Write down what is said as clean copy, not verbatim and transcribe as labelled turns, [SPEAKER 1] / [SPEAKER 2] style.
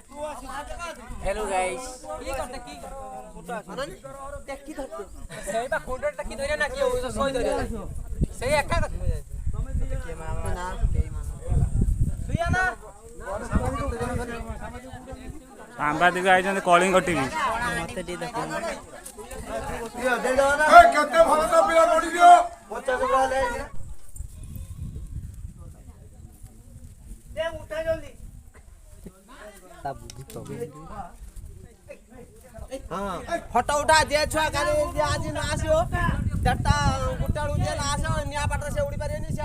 [SPEAKER 1] hello guys
[SPEAKER 2] ये करते की टेकी धरते सही बा कोडर टेकी धरे ना कि हो सही धरे सही एका के मामा ना के मामा सुया ना
[SPEAKER 3] सांबादिक आइछन कलिंग टीवी
[SPEAKER 2] मते दी देखो
[SPEAKER 4] यो दे दो ना ए केते भरत पिला बडी दियो 50 रुपया ले
[SPEAKER 2] दे उठा जल्दी
[SPEAKER 1] ता बुद्धि तो
[SPEAKER 2] हां फोटो उठा दे छुआ काली आज न आसियो डटा गुटाळू दे आसो निया पाटर से उडी पारेनी से